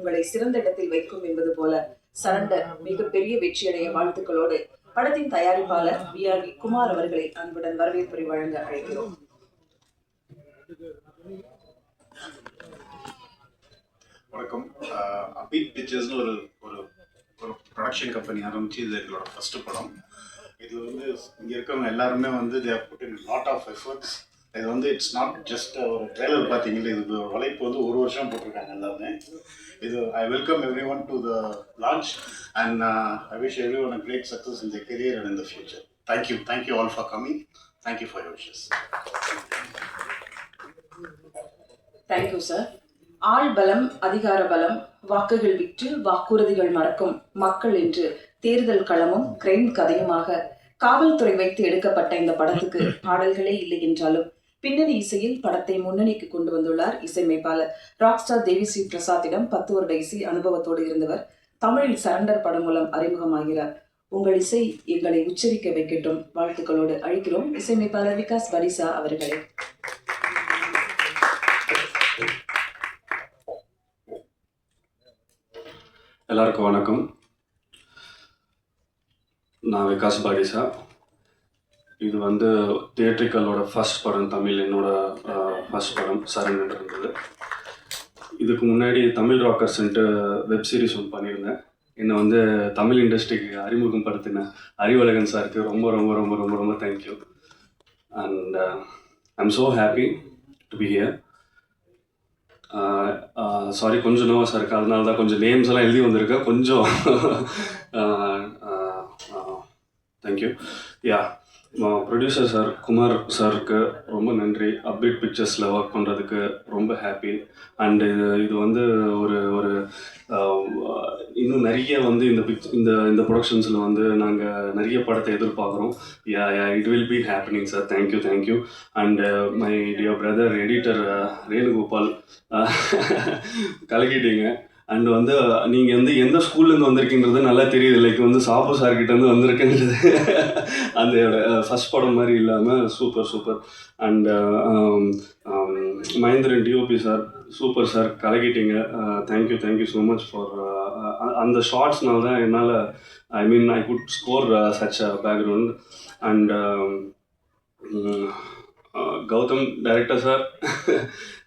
உங்களை சிறந்த இடத்தில் வைக்கும் என்பது போல சரண்டர் மிகப்பெரிய வெற்றியடைய வாழ்த்துக்களோடு படத்தின் தயாரிப்பாளர் BRV குமார் அவர்களை அன்புடன் வரவேற்புரை வழங்க அழைக்கிறோம். வணக்கம். அபீட் பிக்சர்ஸ்னு ஒரு ப்ரொடக்ஷன் கம்பெனி ஆரம்பிச்சு இது எங்களோட ஃபர்ஸ்ட் படம். இது வந்து இங்கே இருக்கவங்க எல்லாருமே வந்து they have put in lot of efforts. இது வந்து இட்ஸ் நாட் ஜஸ்ட் ஒரு ட்ரெய்லர் பார்த்தீங்கன்னா, இது உழைப்பு வந்து ஒரு வருஷம் போட்டிருக்காங்க எல்லாருமே. இது I welcome every one to the launch and I wish every one a great success in the career and in the future. Thank you all for coming. Thank you for your wishes. Thank you sir. ஆள் பலம், அதிகார பலம், வாக்குகள் விற்று வாக்குறுதிகள் மறக்கும் மக்கள் என்று தேர்தல் களமும் கிரைம் கதையுமாக காவல்துறை வைத்து எடுக்கப்பட்ட இந்த படத்துக்கு பாடல்களே இல்லை என்றாலும் பின்னணி இசையில் படத்தை முன்னணிக்கு கொண்டு வந்துள்ளார் இசையமைப்பாளர் ராக்ஸ்டார் தேவிஸ்ரீ பிரசாத்திடம் 10 வருட இசை அனுபவத்தோடு இருந்தவர் தமிழில் சரண்டர் படம் மூலம் அறிமுகமாகிறார். உங்கள் இசை எங்களை உச்சரிக்க வைக்கட்டும் வாழ்த்துக்களோடு அழைக்கிறோம் இசையமைப்பாளர் விகாஸ் பரிசா அவர்களை. எல்லாருக்கும் வணக்கம். நான் விகாஸ் பாடிசா. இது வந்து தியேட்ரிக்கலோட ஃபர்ஸ்ட் படம், தமிழ் என்னோட ஃபர்ஸ்ட் படம் சரண்டர் இருந்தது. இதுக்கு முன்னாடி தமிழ் ராக்கர்ஸ்ன்ட்டு வெப் சீரிஸ் ஒன்று பண்ணியிருந்தேன். என்னை வந்து தமிழ் இண்டஸ்ட்ரிக்கு அறிமுகம் படுத்தின அறிவழகன் சாருக்கு ரொம்ப ரொம்ப ரொம்ப ரொம்ப ரொம்ப thank you. And I'm so happy to be here. Sorry, கொஞ்சம் நர்வஸாக இருக்குது, அதனால தான் கொஞ்சம் நேம்ஸ் எல்லாம் எழுதி வந்திருக்கேன் கொஞ்சம். தேங்க்யூ. யா, ப்ரொடியூசர் சார் குமார் சாருக்கு ரொம்ப நன்றி. அப்டேட் பிக்சர்ஸில் ஒர்க் பண்ணுறதுக்கு ரொம்ப ஹாப்பி. அண்டு இது வந்து ஒரு ஒரு இன்னும் நிறைய வந்து இந்த ப்ரொடக்ஷன்ஸில் வந்து நாங்கள் நிறைய படத்தை எதிர்பார்க்குறோம். Ya it will be happening sir. Thank you. And my dear brother editor Renugopal, கலக்கிட்டீங்க. அண்ட் வந்து நீங்கள் வந்து எந்த ஸ்கூல்லேருந்து வந்திருக்கீங்கிறது நல்லா தெரியுது. லைக் வந்து சாப்பு சார்கிட்டேருந்து வந்திருக்குன்றது அந்த ஃபஸ்ட் படம் மாதிரி இல்லாமல் super. And Mahendran DOP sir, super sir, கலக்கிட்டீங்க. தேங்க்யூ ஸோ மச் ஃபார் அந்த ஷார்ட்ஸ்னால தான் என்னால் I could score such a background. And Gautham director sir,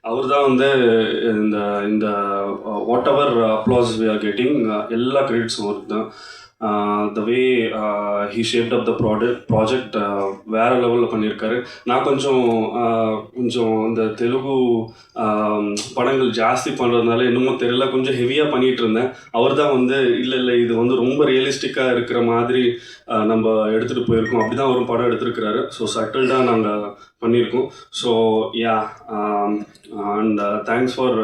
அவர் தான் வந்து இந்த whatever applause we are getting எல்லா கிரெடிட்ஸும் அவருக்கு தான். The way he shaped up the project வேறு லெவலில் பண்ணியிருக்காரு. நான் கொஞ்சம் இந்த தெலுங்கு படங்கள் ஜாஸ்தி பண்ணுறதுனால என்னமோ தெரியல, கொஞ்சம் ஹெவியாக பண்ணிகிட்டு இருந்தேன். அவர் தான் வந்து இல்லை இது வந்து ரொம்ப ரியலிஸ்டிக்காக இருக்கிற மாதிரி நம்ம எடுத்துகிட்டு போயிருக்கோம், அப்படி தான் ஒரு படம் எடுத்துருக்கிறாரு. ஸோ சட்டில்டாக நாங்கள் பண்ணியிருக்கோம். So yeah, and thanks for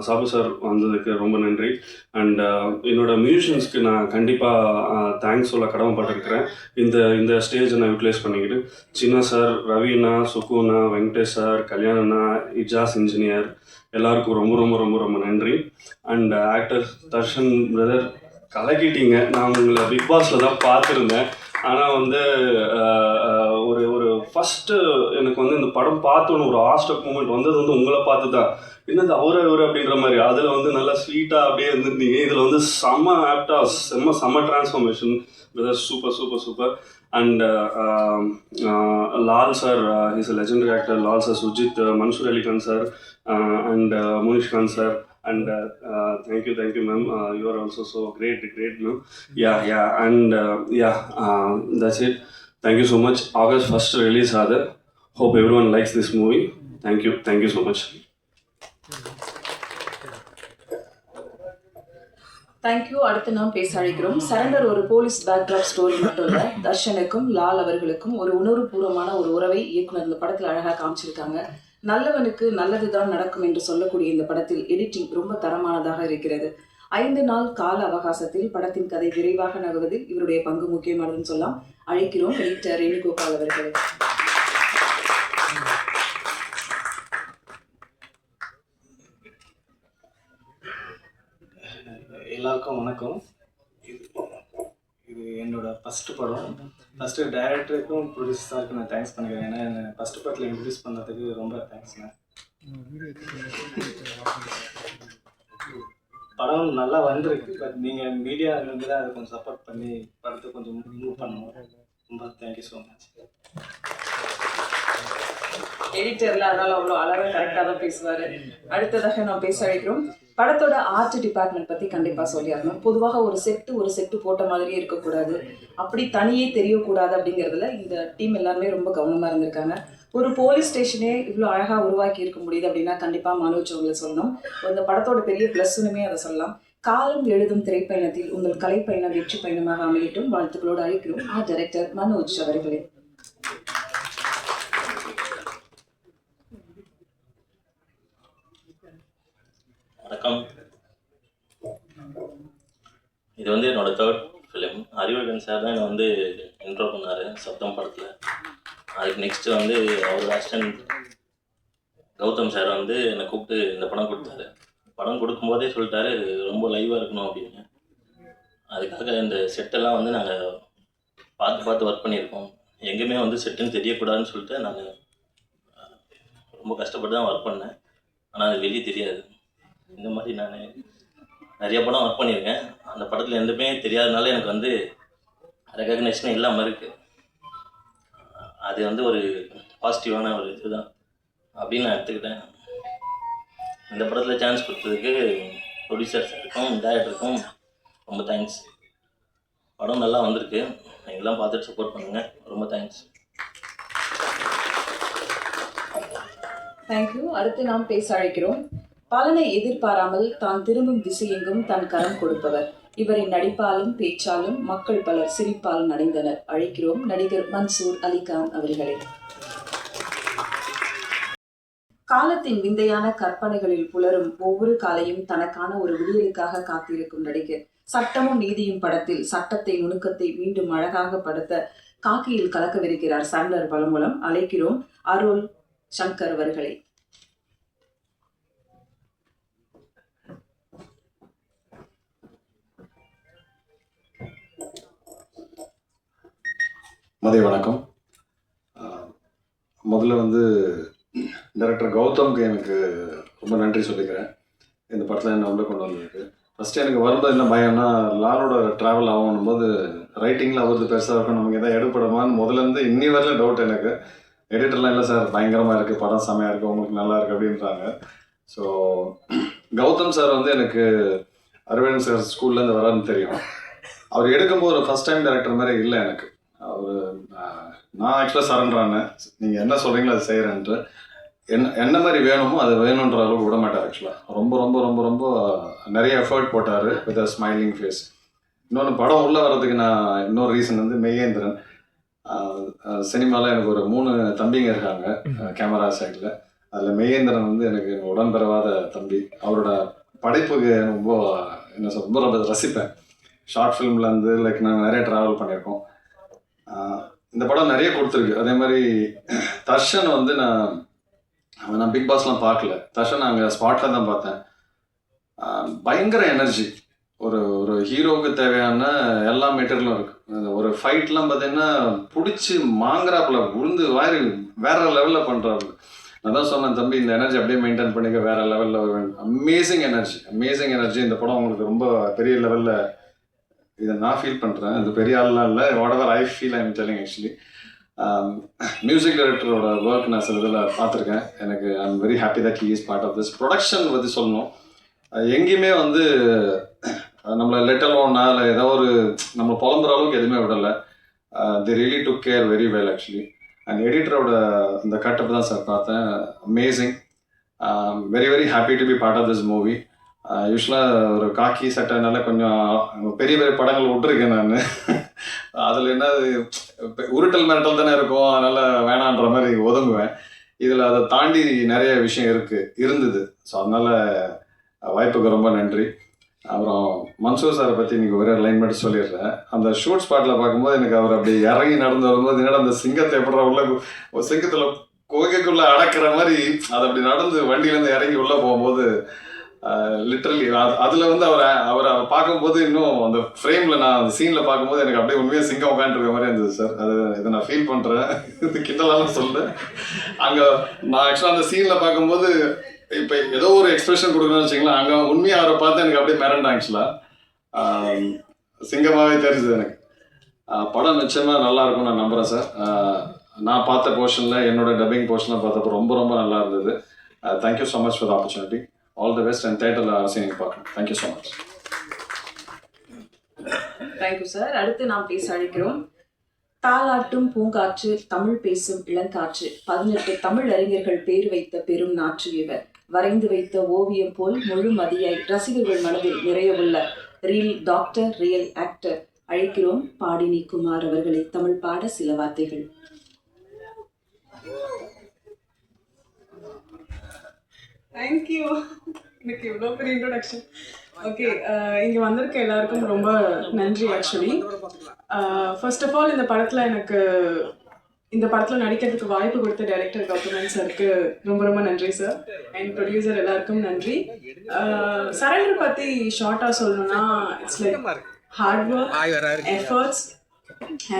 Sabu sir வந்ததுக்கு ரொம்ப நன்றி. அண்ட் என்னோடய மியூசிஷியன்ஸ்க்கு நான் கண்டிப்பாக தேங்க்ஸ் சொல்ல கடமைப்பட்டிருக்கிறேன். இந்த ஸ்டேஜை நான் யூட்டிலைஸ் பண்ணிக்கிட்டு சின்ன சார், ரவிண்ணா, சுக்குண்ணா, வெங்கடேஷ் சார், கல்யாணண்ணா, இஜாஸ் இன்ஜினியர் எல்லாருக்கும் ரொம்ப ரொம்ப ரொம்ப ரொம்ப நன்றி. அண்ட் ஆக்டர் தர்ஷன் பிரதர், கலக்கிட்டீங்க. நான் உங்களை பிக் பாஸில் தான் பார்த்துருந்தேன். ஆனால் வந்து ஒரு ஃபஸ்ட்டு எனக்கு வந்து இந்த படம் பார்த்தோன்னு ஒரு ஆஸ்டக் மூமெண்ட் வந்தது வந்து உங்களை பார்த்து தான். என்னது அவரு அப்படின்ற மாதிரி. அதில் வந்து நல்லா ஸ்வீட்டாக அப்படியே இருந்துருந்தீங்க. இதில் வந்து செம்ம ஆப்டாக செம்ம transformation. Super. And Lal sir, is a legendary actor. Lal sir, Sujith, Mansoor Alikhan sir, and Munishkanth sir. And thank you ma'am, you are also so great ma'am. And that's it. Thank you so much. August 1st release aada. Hope everyone likes this movie. Thank you so much. Thank you. அடுத்து நாம் பேச அழைக்கிறோம். Surrender ஒரு police backdrop story மட்டும் இல்லை, தர்ஷனுக்கும் லால் அவர்களுக்கும் ஒரு உணர்வுபூர்வமான ஒரு உறவை இயக்குனர் இந்த படத்தில் அழகாக காமிச்சிருக்காங்க. நல்லவனுக்கு நல்லதுதான் நடக்கும் என்று சொல்லக்கூடிய இந்த படத்தில் எடிட்டிங் ரொம்ப தரமானதாக இருக்கிறது. 5 நாள் கால அவகாசத்தில் படத்தின் கதை விரைவாக நகர்வதில் இவருடைய பங்கு முக்கியமானதுன்னு சொல்லலாம். அழைக்கிறோம் எடிட்டர் ரேணுகோபால் அவர்களை. எல்லாருக்கும் வணக்கம். இது என்னோட ஃபஸ்ட்டு படம். ஃபஸ்ட்டு டைரக்டருக்கும் ப்ரொடியூசருக்கும் நான் தேங்க்ஸ் பண்ணிக்கிறேன். ஏன்னா என்னை ஃபஸ்ட்டு படத்தில் இன்ட்ரடியூஸ் பண்ணதுக்கு ரொம்ப தேங்க்ஸ்ண்ணே. படம் நல்லா வந்திருக்கு. பட் நீங்கள் மீடியா வந்து தான் அதை கொஞ்சம் சப்போர்ட் பண்ணி படத்தை கொஞ்சம் மூவ் பண்ணணும். ரொம்ப தேங்க்யூ ஸோ மச். எடிட்டர்ல அதனால அவ்வளோ அழகாக கரெக்டாக தான் பேசுவார். அடுத்ததாக நாம் பேச அழைக்கிறோம். படத்தோட ஆர்ட் டிபார்ட்மெண்ட் பற்றி கண்டிப்பாக சொல்லியாகணும். பொதுவாக ஒரு செட்டு போட்ட மாதிரியே இருக்கக்கூடாது, அப்படி தனியே தெரியக்கூடாது அப்படிங்கிறதுல இந்த டீம் எல்லாருமே ரொம்ப கவனமாக இருந்திருக்காங்க. ஒரு போலீஸ் ஸ்டேஷனே இவ்வளோ அழகாக உருவாக்கி இருக்க முடியுது அப்படின்னா கண்டிப்பாக மனோஜ் அவங்களை சொல்லணும். இந்த படத்தோட பெரிய ப்ளஸ்ஸுனுமே அதை சொல்லலாம். காலம் எழுதும் திரைப்பயணத்தில் உங்கள் கலைப்பயணம் வெற்றி பயணமாக அமையட்டும் வாழ்த்துக்களோடு அழைக்கிறோம் ஆர்ட் டைரக்டர் மனோஜ் அவர்களே. வணக்கம். இது வந்து என்னோட 3rd ஃபிலிம். அறிவழகன் சார் தான் என்னை வந்து இன்ட்ரோ பண்ணார் சப்தம் படத்தில். அதுக்கு நெக்ஸ்ட்டு வந்து அவர் அசிஸ்டன்ட் கௌதம் சார் வந்து என்னை கூப்பிட்டு இந்த படம் கொடுத்தாரு. படம் கொடுக்கும்போதே சொல்லிட்டாரு ரொம்ப லைவாக இருக்கணும் அப்படின்னு. அதுக்காக இந்த செட்டெல்லாம் வந்து நாங்கள் பார்த்து ஒர்க் பண்ணியிருக்கோம். எங்கேயுமே வந்து செட்டுன்னு தெரியக்கூடாதுன்னு சொல்லிட்டு நான் ரொம்ப கஷ்டப்பட்டு தான் ஒர்க் பண்ணேன். ஆனால் அது வெளியே தெரியாது. இந்த மாதிரி நான் நிறைய படம் ஒர்க் பண்ணியிருக்கேன். அந்த படத்தில் எதுவுமே தெரியாதனால எனக்கு வந்து ரெகக்னேஷன் இல்லாமல் இருக்குது. அது வந்து ஒரு பாசிட்டிவான ஒரு இதுதான் அப்படின்னு நான் எடுத்துக்கிட்டேன். இந்த படத்தில் சான்ஸ் கொடுத்ததுக்கு ப்ரொடியூசர்ஸுக்கும் டைரக்டருக்கும் ரொம்ப தேங்க்ஸ். படம் நல்லா வந்திருக்கு. எல்லாம் பார்த்துட்டு சப்போர்ட் பண்ணுங்கள். ரொம்ப தேங்க்ஸ். தேங்க்யூ. அடுத்து நாம் பேச அழைக்கிறோம். பலனை எதிர்பாராமல் தான் திரும்பும் திசையெங்கும் தன் கரம் கொடுப்பவர். இவரின் நடிப்பாலும் பேச்சாலும் மக்கள் பலர் சிரிப்பால் நடைந்தனர். அழைக்கிறோம் நடிகர் மன்சூர் அலிகான் அவர்களை. காலத்தின் விந்தையான கற்பனைகளில் புலரும் ஒவ்வொரு காலையும் தனக்கான ஒரு விடியலுக்காக காத்திருக்கும் நடிகர். சட்டமும் நீதியும் படத்தில் சட்டத்தை நுணுக்கத்தை மீண்டும் அழகாக படுத்த காக்கியில் கலக்கவிருக்கிறார் சாண்ட்லர் பலமூலம். அழைக்கிறோம் அருள் சங்கர் அவர்களை. மதிய வணக்கம். முதல்ல வந்து டைரக்டர் கௌதம்க்கு எனக்கு ரொம்ப நன்றி சொல்லிக்கிறேன். இந்த படத்தில் என்ன உள்ள கொண்டு வந்திருக்கு. ஃபஸ்ட்டு எனக்கு வரும்போது என்ன பயம்னா, லாலோட ட்ராவல் ஆகணும் போது ரைட்டிங்கில் அவரது பெருசாக இருக்கும், நமக்கு எதாவது எடுப்படமான்னு முதலேருந்து இன்னி வரல டவுட் எனக்கு. எடிட்டர்லாம் இல்லை சார் பயங்கரமாக இருக்குது, படம் செமையாக இருக்குது, உங்களுக்கு நல்லா இருக்குது அப்படின்றாங்க. ஸோ கௌதம் சார் வந்து எனக்கு அரவிந்த் சார் ஸ்கூல்லேருந்து வரான்னு தெரியும். அவர் எடுக்கும்போது ஒரு ஃபஸ்ட் டைம் டைரக்டர் மாதிரி இல்லை எனக்கு. அவர் நான் ஆக்சுவலாக சரண்டரானேன், நீங்கள் என்ன சொல்கிறீங்களோ அதை செய்கிறேன்ட்டு. என்ன மாதிரி வேணுமோ அது வேணுன்ற அளவுக்கு விட மாட்டார். ஆக்சுவலாக ரொம்ப ரொம்ப ரொம்ப ரொம்ப நிறைய எஃபர்ட் போட்டார் வித் அ ஸ்மைலிங் ஃபேஸ். இன்னொன்று படம் உள்ளே வர்றதுக்கு நான் இன்னொரு ரீசன் வந்து மெய்யேந்திரன். சினிமாவில் எனக்கு ஒரு 3 தம்பிங்க இருக்காங்க கேமரா சைடில். அதில் மெய்யேந்திரன் வந்து எனக்கு உடன்பிறவாத தம்பி. அவரோட படைப்புக்கு ரொம்ப என்ன சொல்ல ரொம்ப ரொம்ப ரசிப்பேன். ஷார்ட் ஃபிலிம்லேருந்து லைக் நாங்கள் நிறைய ட்ராவல் பண்ணியிருக்கோம். இந்த படம் நிறைய கொடுத்துருக்கு. அதே மாதிரி தர்ஷன் வந்து நான் பிக் பாஸ்லாம் பார்க்கல. தர்ஷன் அங்கே ஸ்பாட்டில் தான் பார்த்தேன். பயங்கர எனர்ஜி. ஒரு ஹீரோவுக்கு தேவையான எல்லா மெட்டீரியலும் இருக்குது. ஒரு ஃபைட்லாம் பார்த்தீங்கன்னா பிடிச்சி மாங்கராப்பில் உளுந்து வாரி வேற லெவலில் பண்ணுறாரு. நான் தான் சொன்னேன், தம்பி இந்த எனர்ஜி அப்படியே மெயின்டைன் பண்ணிக்க, வேற லெவலில் அமேசிங் எனர்ஜி. இந்த படம் உங்களுக்கு ரொம்ப பெரிய லெவலில் இதை நான் ஃபீல் பண்ணுறேன். இது பெரிய ஆள்லாம் இல்லை, whatever I feel I am telling. Actually music டைரக்டரோட ஒர்க் நான் சில இதில் பார்த்துருக்கேன். எனக்கு I am very happy that he is part of this production பற்றி சொல்லணும். எங்கேயுமே வந்து நம்மளை லெட்டலோன்னா இல்லை ஏதோ ஒரு நம்ம புலம்புற அளவுக்கு எதுவுமே விடலை. The really took care very well actually. And எடிட்டரோட இந்த கட்டப் தான் சார் பார்த்தேன். Amazing. Very very happy to be part of this movie. யூஸ்வலாக ஒரு காக்கி சட்டைனால கொஞ்சம் பெரிய பெரிய படங்கள் விட்டுருக்கேன் நான். அதில் என்ன உருட்டல் மிரட்டல் தானே இருக்கும், அதனால் வேணான்ற மாதிரி ஒதுங்குவேன். இதில் அதை தாண்டி நிறைய விஷயம் இருந்தது. ஸோ அதனால் வாய்ப்புக்கு ரொம்ப நன்றி. அப்புறம் மன்சூர் சாரை பற்றி நீங்கள் ஒரே லைன் மட்டும் சொல்லிடுறேன். அந்த ஷூட் ஸ்பாட்டில் பார்க்கும்போது எனக்கு அவர் அப்படி இறங்கி நடந்து வரும்போது என்னடா அந்த சிங்கத்தை எப்படி உள்ள ஒரு சிங்கத்தில் கோகைக்குள்ளே அடக்கிற மாதிரி அதை அப்படி நடந்து வண்டியிலேருந்து இறங்கி உள்ளே போகும்போது லிட்ரலி அதில் வந்து அவரை பார்க்கும்போது இன்னும் அந்த ஃப்ரேமில் நான் அந்த சீனில் பார்க்கும்போது எனக்கு அப்படியே உண்மையாக சிங்கம் உட்காந்துருக்க மாதிரி இருந்தது சார். இதை நான் ஃபீல் பண்ணுறேன். இது கிண்டலாலும் சொல்ல. அங்கே நான் ஆக்சுவலாக அந்த சீனில் பார்க்கும்போது இப்போ ஏதோ ஒரு எக்ஸ்பிரஷன் கொடுக்கணும்னு வச்சிங்களேன், அங்கே உண்மையாக அவரை பார்த்து எனக்கு அப்படியே மிரண்டேன் ஆக்சுவலாக. சிங்கமாகவே தெரிஞ்சுது எனக்கு. படம் நிச்சயமாக நல்லா இருக்கும்னு நான் நம்புகிறேன் சார். நான் பார்த்த போர்ஷனில் என்னோட டப்பிங் போர்ஷனில் பார்த்தப்போ ரொம்ப ரொம்ப நல்லா இருந்தது. Thank you so much for the opportunity. All the best. And தேட்டரில் அவசியம் நீங்கள் பார்க்கணும். Thank you so much. Thank you sir. அடுத்து நாம் பேச அழைக்கிறோம். தாலாட்டும் பூங்காற்று, தமிழ் பேசும் இளங்காற்று, 18 தமிழ் அறிஞர்கள் பேர் வைத்த பெரும் நாற்று இவர். வரைந்து வைத்த ஓவியம் போல் முழு மதியாய் ரசிகர்கள் மனதில் நிறையவுள்ள ரீல் டாக்டர், ரியல் ஆக்டர் அழைக்கிறோம் பாடினி குமார் அவர்களை தமிழ் பாட சில வார்த்தைகள். தேங்க்யூ. எனக்கு இவ்வளோ பெரிய இன்ட்ரோடக்ஷன். ஓகே, இங்கே வந்திருக்க எல்லாருக்கும் ரொம்ப நன்றி. ஆக்சுவலி ஃபர்ஸ்ட் ஆஃப் ஆல் இந்த படத்தில் நடிக்கிறதுக்கு வாய்ப்பு கொடுத்த டைரக்டர் கௌதமன் சாருக்கு ரொம்ப ரொம்ப நன்றி சார். அண்ட் ப்ரொடியூசர் எல்லாருக்கும் நன்றி. சரண்டர் பற்றி ஷார்ட்டாக சொல்லணும்னா, it's like hard work, efforts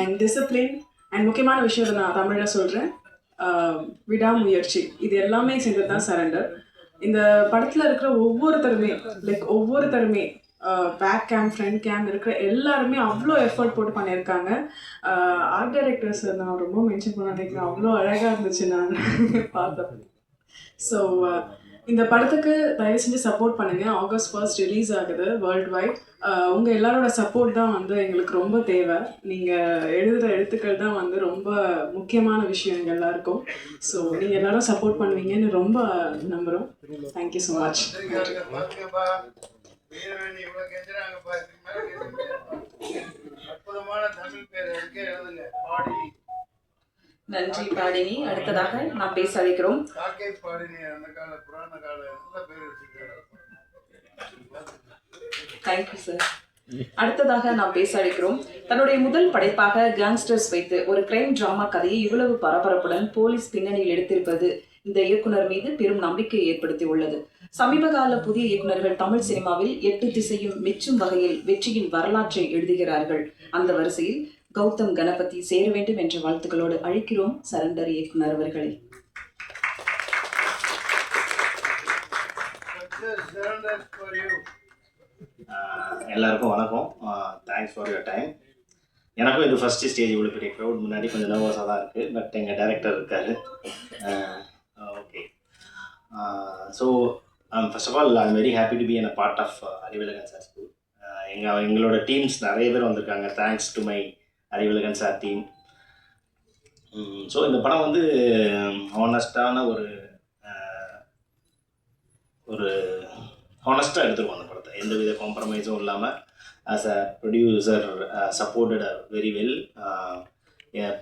and discipline. And முக்கியமான விஷயம் நான் தமிழில் சொல்கிறேன், விடாமுயற்சி. இது எல்லாமே சேர்ந்தது தான் சரண்டர். இந்த படத்தில் இருக்கிற ஒவ்வொருத்தருமே பேக் கேம், ஃப்ரண்ட் கேம் இருக்கிற எல்லாருமே அவ்வளோ எஃபர்ட் போட்டு பண்ணியிருக்காங்க. ஆர்ட் டைரக்டர்ஸ் நான் ரொம்ப மென்ஷன் பண்ண நினைக்கிறேன், அவ்வளோ அழகாக இருந்துச்சு நான் பார்த்தேன். ஸோ இந்த படத்துக்கு தயவு செஞ்சு சப்போர்ட் பண்ணுங்கள். August 1 ரிலீஸ் ஆகுது வேர்ல்டு வைட். உங்கள் எல்லாரோட சப்போர்ட் தான் எங்களுக்கு ரொம்ப தேவை. நீங்கள் எழுதுகிற எழுத்துக்கள் தான் ரொம்ப முக்கியமான விஷயம் எங்கள் எல்லாருக்கும். ஸோ நீங்கள் எல்லாரும் சப்போர்ட் பண்ணுவீங்கன்னு ரொம்ப நம்புகிறோம். Thank you so much. நன்றி பாடினி. அடுத்ததாக நாம் பேச அழைக்கிறோம். Thank you sir. அடுத்ததாக நாம் பேச அழைக்கிறோம். தன்னுடைய முதல் படைப்பாக கேங்ஸ்டர்ஸ் வைத்து ஒரு கிரைம் டிராமா கதையை இவ்வளவு பரபரப்புடன் போலீஸ் பின்னணியில் எடுத்திருப்பது இந்த இயக்குனர் மீது பெரும் நம்பிக்கையை ஏற்படுத்தி உள்ளது. சமீபகால புதிய இயக்குனர்கள் தமிழ் சினிமாவில் 8 திசையும் மெச்சும் வகையில் வெற்றியின் வரலாற்றை எழுதுகிறார்கள். அந்த வரிசையில் கௌதம் கணபதி சேர வேண்டும் என்ற வாழ்த்துக்களோடு அழைக்கிறோம் சரண்டர் இயக்குனர் அவர்களை. எல்லாருக்கும் வணக்கம். Thanks for your time. எனக்கும் இது ஃபஸ்ட்டு ஸ்டேஜ். இவ்வளோ பெரிய க்ரௌட் முன்னாடி கொஞ்சம் நர்வஸாக தான் இருக்குது. பட் எங்கள் டைரக்டர் இருக்கார். Okay, so first of all I'm very happy to be a part of Arivazhagan sir school. எங்களோட டீம்ஸ் நிறைய பேர் வந்திருக்காங்க. Thanks to my Arivazhagan sir team. So இந்த படம் வந்து ஹானஸ்டான ஒரு ஹானஸ்ட்டாக எடுத்துருவோம் அந்த படத்தை. எந்த வித காம்ப்ரமைஸும் இல்லாமல் as a producer supported very well.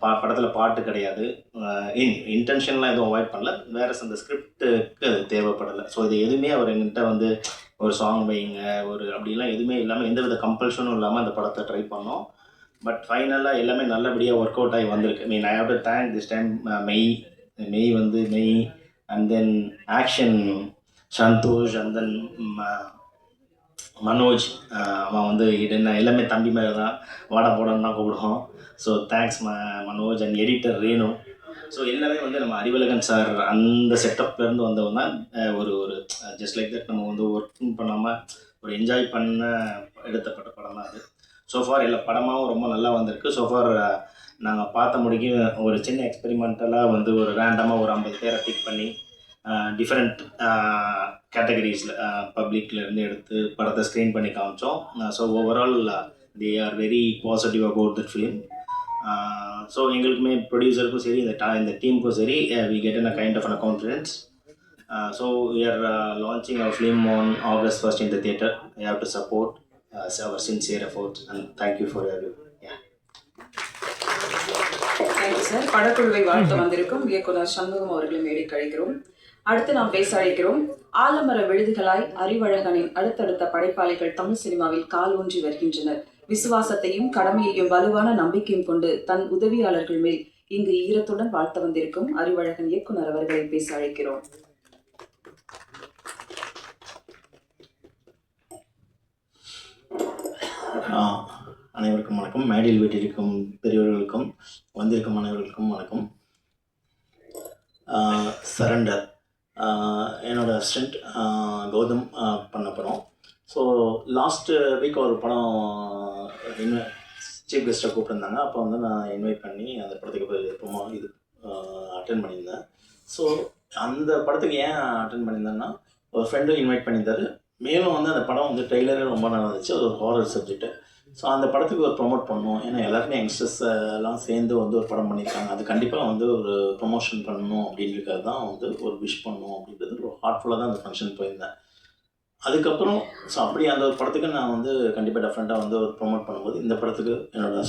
படத்தில் பாட்டு கிடையாது, இன்டென்ஷன்லாம் எதுவும் அவாய்ட் பண்ணல. வேறு அந்த ஸ்கிரிப்டுக்கு அது தேவைப்படலை. ஸோ இது எதுவுமே அவர் எங்கிட்ட வந்து ஒரு சாங் வைங்க அப்படிலாம் எதுவுமே இல்லாமல், எந்த வித கம்பல்ஷனும் இல்லாமல் அந்த படத்தை ட்ரை பண்ணோம். பட் ஃபைனலாக எல்லாமே நல்லபடியாக ஒர்க் அவுட் ஆகி வந்திருக்கு. I have to thank this time மெய் and then action Santhosh and then Manoj. அவன் வந்து எல்லாமே தம்பி மேலே தான் வாடா போடன்னு தான் கூப்பிடுவோம். So thanks Manoj and editor Renu. So எல்லாமே வந்து நம்ம அறிவழகன் சார் அந்த செட்டப்லேருந்து வந்தவங்க தான். ஒரு ஜஸ்ட் லைக் தட் நம்ம வந்து ஒர்க்கிங் பண்ணாமல் ஒரு என்ஜாய் பண்ண எடுத்தப்பட்ட படம் தான் அது. ஸோஃபார் எல்லா படமாகவும் ரொம்ப நல்லா வந்திருக்கு. ஸோஃபார் நாங்கள் பார்த்த முடிக்கும் ஒரு சின்ன எக்ஸ்பெரிமெண்டலாக வந்து ஒரு ரேண்டமாக ஒரு 50 பேரை பிக் பண்ணி டிஃப்ரெண்ட் கேட்டகரிஸில் பப்ளிக்லேருந்து எடுத்து படத்தை ஸ்க்ரீன் பண்ணி காமிச்சோம். So overall they are very positive about that film. So எங்களுக்குமே ப்ரொடியூசருக்கும் சரி இந்த டீமுக்கும் சரி we get in a kind of an confidence. So we are launching our film on August 1st in the theatre. You have to support our sincere efforts and thank you for your yeah. Thank you sir. படக்குழுவை வாழ்த்து வந்திருக்கும் இயக்குனர் சண்முகம் அவர்களை மேடை கழிக்கிறோம். அடுத்து நாம் பேச அழைக்கிறோம். ஆலமர விழுதுகளாய் அறிவழகனின் அடுத்தடுத்த படைப்பாளிகள் தமிழ் சினிமாவில் கால் ஊன்றி வருகின்றனர். விசுவாசத்தையும் கடமையையும் வலுவான நம்பிக்கையும் கொண்டு தன் உதவியாளர்கள் மேல் இங்கு ஈரத்துடன் வாழ்த்து வந்திருக்கும் அறிவழகன் இயக்குனர் அவர்களை பேச அழைக்கிறோம். அனைவருக்கும் வணக்கம். மேடையில் வீட்டிற்கும் பெரியவர்களுக்கும் வந்திருக்கும் அனைவர்களுக்கும் வணக்கம். சரண்டர் என்னோட அசிஸ்டண்ட் கௌதம் பண்ண படம். ஸோ லாஸ்ட் வீக் ஒரு படம் சீஃப் கெஸ்ட்டாக கூப்பிட்டுருந்தாங்க. அப்போ வந்து நான் இன்வைட் பண்ணி அந்த படத்துக்கு போய் அட்டென்ட் பண்ணியிருந்தேன். ஸோ அந்த படத்துக்கு ஏன் அட்டென்ட் பண்ணியிருந்தேன்னா, ஒரு ஃப்ரெண்டும் இன்வைட் பண்ணியிருந்தார். மேலும் வந்து அந்த படம் வந்து ட்ரெய்லரே ரொம்ப நல்லா இருந்துச்சு. அது ஒரு ஹாரர் சப்ஜெக்ட்டு. ஸோ அந்த படத்துக்கு ஒரு ப்ரொமோட் பண்ணணும். ஏன்னா எல்லாருமே யங்ஸ்டர்ஸ் எல்லாம் சேர்ந்து வந்து ஒரு படம் பண்ணியிருக்காங்க. அது கண்டிப்பாக வந்து ஒரு ப்ரொமோஷன் பண்ணணும் அப்படின்றது தான் வந்து ஒரு விஷ் பண்ணணும் அப்படின்றது ஒரு ஹார்ட்ஃபுல்லாக தான் அந்த ஃபங்க்ஷன் போயிருந்தேன். அதுக்கப்புறம் ஸோ அப்படி அந்த ஒரு படத்துக்கு நான் வந்து கண்டிப்பாக டெஃபரெண்ட்டாக வந்து ஒரு ப்ரொமோட் பண்ணும்போது, இந்த படத்துக்கு என்னோடய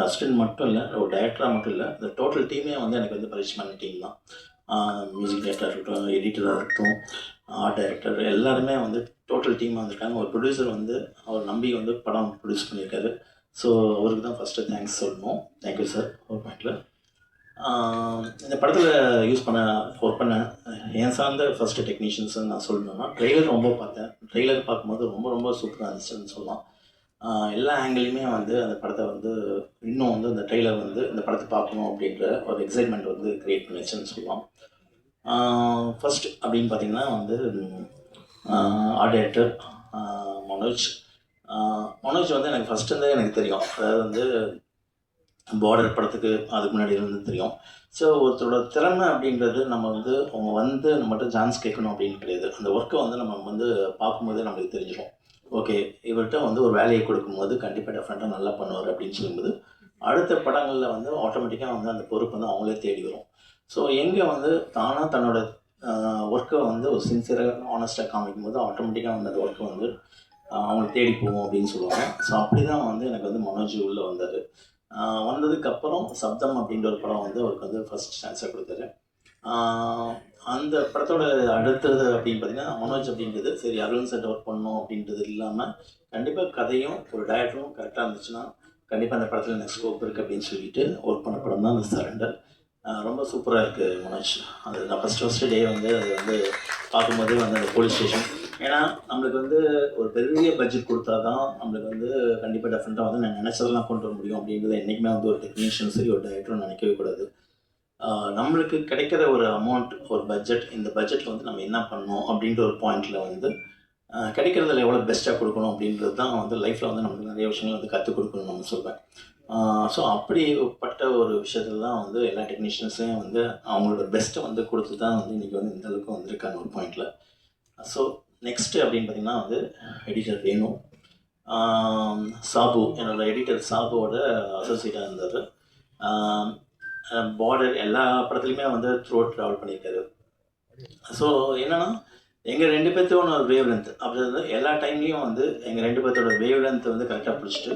அசிஸ்டண்ட் மட்டும் இல்லை, ஒரு டைரக்டராக மட்டும் இல்லை, இந்த டோட்டல் டீமே வந்து எனக்கு வந்து பரிச்சயமான டீம் தான். மியூசிக் டைரக்டராக இருக்கட்டும், எடிட்டராக இருக்கட்டும், ஆர்ட் டைரக்டர் எல்லாருமே வந்து டோட்டல் டீமாக வந்திருக்காங்க. ஒரு ப்ரொடியூசர் வந்து அவர் நம்பி வந்து படம் ப்ரொடியூஸ் பண்ணியிருக்காரு. ஸோ அவருக்கு தான் ஃபஸ்ட்டு தேங்க்ஸ் சொல்லணும். Thank you sir. ஒரு பாயிண்டில் இந்த படத்தில் ஒர்க் பண்ண என் சார்ந்த ஃபஸ்ட்டு டெக்னீஷியன்ஸ் நான் சொல்லணும்னா, ட்ரெய்லர் ரொம்ப பார்த்தேன். ட்ரெய்லர் பார்க்கும்போது ரொம்ப ரொம்ப சூப்பராக இருந்துச்சுன்னு சொல்லலாம். எல்லா ஆங்கிலையுமே வந்து அந்த படத்தை வந்து இன்னும் வந்து அந்த ட்ரெய்லர் வந்து இந்த படத்தை பார்க்கணும் அப்படின்ற ஒரு எக்ஸைட்மெண்ட் வந்து க்ரியேட் பண்ணிச்சுன்னு சொல்லலாம். ஃபஸ்ட் அப்படின்னு பார்த்திங்கன்னா வந்து ஆர்ட் டைரக்டர் மனோஜ் வந்து எனக்கு ஃபஸ்ட்டு எனக்கு தெரியும். அதாவது வந்து பார்டர் படத்துக்கு அதுக்கு முன்னாடி இருந்து தெரியும். ஸோ ஒருத்தரோட திறமை அப்படின்றது நம்ம வந்து அவங்க வந்து நம்மகிட்ட சான்ஸ் கேட்கணும் அப்படின்னு கிடையாது. அந்த ஒர்க்கை வந்து நம்ம வந்து பார்க்கும்போதே நம்மளுக்கு தெரிஞ்சிடும். ஓகே, இவர்கிட்ட வந்து ஒரு வேலையை கொடுக்கும்போது கண்டிப்பாக டெஃபரெண்ட்டாக நல்லா பண்ணுவார் அப்படின்னு சொல்லும்போது, அடுத்த படங்களில் வந்து ஆட்டோமேட்டிக்காக வந்து அந்த பொறுப்பு வந்து அவங்களே தேடி வரும். ஸோ எங்கே வந்து தானாக தன்னோட ஒர்க்கை வந்து ஒரு சின்சியராக ஆனஸ்ட்டாக காமிக்கும்போது ஆட்டோமேட்டிக்காக வந்து அந்த ஒர்க்கை வந்து அவங்களை தேடி போவோம் அப்படின்னு சொல்லுவாங்க. ஸோ அப்படி தான் வந்து எனக்கு வந்து மனோஜ் உள்ளே வந்தார். வந்ததுக்கப்புறம் சப்தம் அப்படின்ற ஒரு படம் வந்து அவருக்கு வந்து ஃபஸ்ட் சான்ஸாக கொடுத்தாரு. அந்த படத்தோட அடுத்தது அப்படின்னு பார்த்தீங்கன்னா, மனோஜ் அப்படின்றது சரி அருண் சார்ட்ட ஒர்க் பண்ணணும் அப்படின்றது இல்லாமல், கண்டிப்பாக கதையும் ஒரு டைரக்டரும் கரெக்டாக இருந்துச்சுன்னா கண்டிப்பாக அந்த படத்தில் எனக்கு ஸ்கோப் இருக்குது அப்படின்னு சொல்லிட்டு ஒர்க் பண்ண படம் தான் அந்த சரண்டர். ரொம்ப சூப்பராக இருக்குது மனோஜ். அது நான் ஃபஸ்ட்டு டே வந்து அது வந்து பார்க்கும்போதே வந்து அந்த போலீஸ் ஸ்டேஷன், ஏன்னா நம்மளுக்கு வந்து ஒரு பெரிய பட்ஜெட் கொடுத்தா தான் நம்மளுக்கு வந்து கண்டிப்பாக டெஃபரெண்ட்டாக வந்து நான் நினச்சதெல்லாம் கொண்டு வர முடியும் அப்படின்றத என்றைக்குமே வந்து ஒரு டெக்னீஷியன் சரி ஒரு டைரக்டரும் நினைக்கவே கூடாது. நம்மளுக்கு கிடைக்கிற ஒரு அமௌண்ட், ஒரு பட்ஜெட், இந்த பட்ஜெட்டில் வந்து நம்ம என்ன பண்ணணும் அப்படின்ற ஒரு பாயிண்டில் வந்து கிடைக்கிறதுல எவ்வளோ பெஸ்ட்டாக கொடுக்கணும் அப்படின்றது தான் வந்து லைஃப்பில் வந்து நமக்கு நிறைய விஷயங்கள் வந்து கற்றுக் கொடுக்கணும்னு நம்ம சொல்வேன். ஸோ அப்படிப்பட்ட ஒரு விஷயத்தில் தான் வந்து எல்லா டெக்னீஷியன்ஸையும் வந்து அவங்களோட பெஸ்ட்டை வந்து கொடுத்து தான் வந்து இன்றைக்கி வந்து இந்த அளவுக்கு வந்திருக்காங்க ஒரு பாயிண்டில். ஸோ நெக்ஸ்ட்டு அப்படின்னு பார்த்திங்கன்னா வந்து எடிட்டர் ரேணு, சாபு, என்னோடய எடிட்டர் சாபுவோட அசோசியேட்டாக இருந்தார். பார்டர் எல்லா படத்துலையுமே வந்து த்ரூ அவுட் ட்ராவல் பண்ணியிருக்காரு. ஸோ என்னென்னா எங்கள் 2 பேர்த்தோட ஒரு வேவ் லென்த் அப்படி இருந்தால் எல்லா டைம்லேயும் வந்து எங்கள் 2 பேர்த்தோட வேவ் லென்த்தை வந்து கரெக்டாக பிடிச்சிட்டு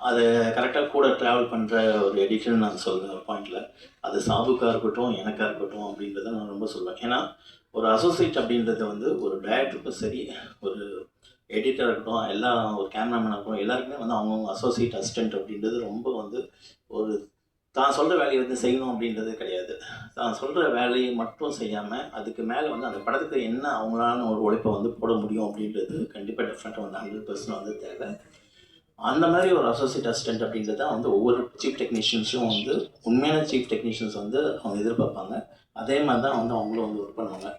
அதை கரெக்டாக கூட ட்ராவல் பண்ணுற ஒரு எடிட்டர்னு நான் சொல்கிறேன் ஒரு பாயிண்டில். அது சாபுக்காக இருக்கட்டும் எனக்காக இருக்கட்டும் அப்படின்றத நான் ரொம்ப சொல்லுவேன். ஏன்னா ஒரு அசோசியேட் அப்படின்றது வந்து ஒரு டைரக்டருக்கும் சரி, ஒரு எடிட்டராக இருக்கட்டும், எல்லா ஒரு கேமராமேனாக இருக்கட்டும், எல்லாருக்குமே வந்து அவங்கவுங்க அசோசியேட் அசிஸ்டண்ட் அப்படின்றது ரொம்ப வந்து ஒரு தான் சொல்கிற வேலையை வந்து செய்யணும் அப்படின்றது கிடையாது. தான் சொல்கிற வேலையை மட்டும் செய்யாமல் அதுக்கு மேலே வந்து அந்த படத்துக்கு என்ன அவங்களான ஒரு உழைப்பை வந்து போட முடியும் அப்படின்றது கண்டிப்பாக டெஃபரெண்ட்டாக வந்து 100% வந்து தேவை. அந்த மாதிரி ஒரு அசோசியேட் அசிஸ்டண்ட் அப்படின்றது தான் வந்து ஒவ்வொரு சீஃப் டெக்னீஷியன்ஸும் வந்து உண்மையான சீஃப் டெக்னீஷியன்ஸ் வந்து அவங்க எதிர்பார்ப்பாங்க. அதே மாதிரி தான் வந்து அவங்களும் வந்து ஒர்க் பண்ணுவாங்க.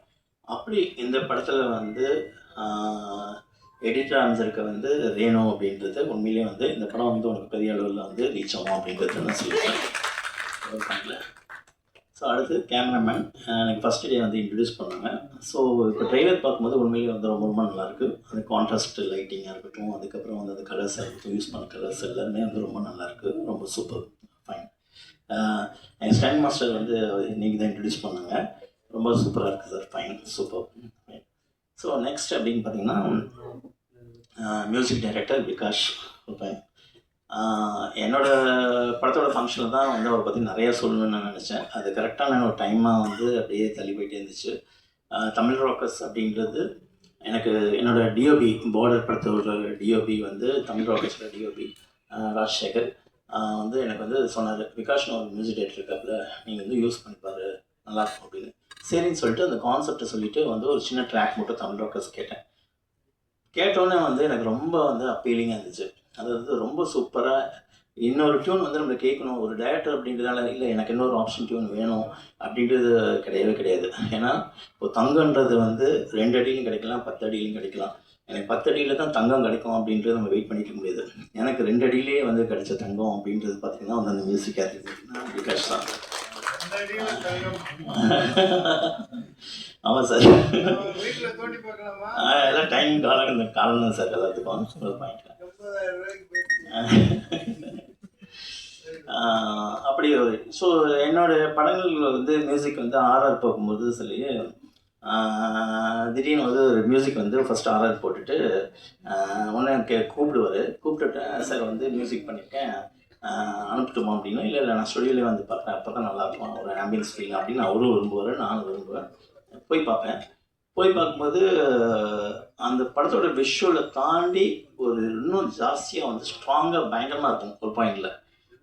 அப்படி இந்த படத்தில் வந்து எடிட்டராக அமைஞ்சிருக்க வந்து ரேணு அப்படின்றது உண்மையிலேயே வந்து இந்த படம் வந்து உனக்கு பெரிய அளவில் வந்து ரீச் ஆகும் அப்படின்றது நான் சொல்லுவேன். ஸோ அடுத்து கேமராமேன் எனக்கு ஃபஸ்ட்டு டே வந்து இன்ட்ரடியூஸ் பண்ணாங்க. ஸோ இப்போ ட்ரெய்லர் பார்க்கும்போது உண்மையிலேயே வந்து ரொம்ப ரொம்ப நல்லாயிருக்கு. அந்த கான்ட்ராஸ்ட் லைட்டிங்காக இருக்கட்டும், அதுக்கப்புறம் வந்து அந்த கலர்ஸாக இருக்கட்டும், யூஸ் பண்ண கலர்ஸ் எல்லாமே வந்து ரொம்ப நல்லாயிருக்கு. ரொம்ப சூப்பர், ஃபைன். எங்கள் ஸ்டாண்ட் மாஸ்டர் வந்து இன்றைக்கி தான் இன்ட்ரடியூஸ் பண்ணாங்க. ரொம்ப சூப்பராக இருக்குது sir, fine, super. So next அப்படின்னு பார்த்தீங்கன்னா மியூசிக் டைரக்டர் விகாஷ். ஃபைன். என்னோடய படத்தோட ஃபங்க்ஷனில் தான் வந்து அவரை பற்றி நிறையா சொல்லணும்னு நான் நினச்சேன். அது கரெக்டான ஒரு டைமாக வந்து அப்படியே தள்ளி போயிட்டே இருந்துச்சு. தமிழ் ராக்கர்ஸ் அப்படின்றது எனக்கு என்னோடய டிஓபி, பார்டர் படத்தோட டிஓபி வந்து தமிழ் ராக்கர்ஸோட டிஓபி ராஜசேகர் வந்து எனக்கு வந்து சொன்னார், விகாஷ்னு ஒரு மியூசிக் டைரக்டர் இருக்காப்புல, நீங்கள் வந்து யூஸ் பண்ணிப்பார் நல்லாயிருக்கும் அப்படின்னு. சரின்னு சொல்லிட்டு அந்த கான்செப்டை சொல்லிவிட்டு வந்து ஒரு சின்ன ட்ராக் மட்டும் தமிழ் ராக்கர்ஸ் கேட்டோன்னே வந்து எனக்கு ரொம்ப வந்து அப்பீலிங்காக இருந்துச்சு. அது வந்து ரொம்ப சூப்பராக இன்னொரு டியூன் வந்து நம்ம கேட்கணும் ஒரு டைரக்டர் அப்படின்றதால இல்லை எனக்கு இன்னொரு ஆப்ஷன் டியூன் வேணும் அப்படின்றது கிடையவே கிடையாது. ஏன்னா இப்போ தங்கன்றது வந்து 2 அடியிலையும் கிடைக்கலாம், 10 அடியிலையும் கிடைக்கலாம். எனக்கு 10 அடியில் தான் தங்கம் கிடைக்கும் அப்படின்றது நம்ம வெயிட் பண்ணிக்க முடியாது. எனக்கு 2 அடியிலே வந்து கிடைச்ச தங்கம் அப்படின்றது பார்த்திங்கன்னா வந்து அந்த மியூசிக் விகாஷ் தான். ஆமாம் சார், எல்லாம் டைம் காலம் தான் சார் எல்லாத்துக்கும் பாயிண்ட். அப்படி ஸோ என்னோடய படங்கள் வந்து மியூசிக் வந்து ஆர்ஆர் போகும்போது சொல்லி திடீர்னு வந்து ஒரு மியூசிக் வந்து ஃபஸ்ட்டு ஆர்ஆர் போட்டுட்டு ஒன்று கூப்பிட்டுட்டு சார் வந்து மியூசிக் பண்ணியிருக்கேன் அனுப்பிட்டுமா அப்படின்னா, இல்லை நான் ஸ்டுடியோலேயே வந்து பார்ப்பேன், அப்போ தான் நல்லாயிருக்கும் ஒரு ஆம்பியன்ஸ் ஃபீல் அப்படின்னு அவரும் விரும்புவார், நானும் விரும்புவேன். போய் பார்ப்பேன். போய் பார்க்கும்போது அந்த படத்தோட விஷுவலை தாண்டி ஒரு இன்னும் ஜாஸ்தியாக வந்து ஸ்ட்ராங்காக பயங்கரமாக இருக்கும் ஒரு பாயிண்டில்.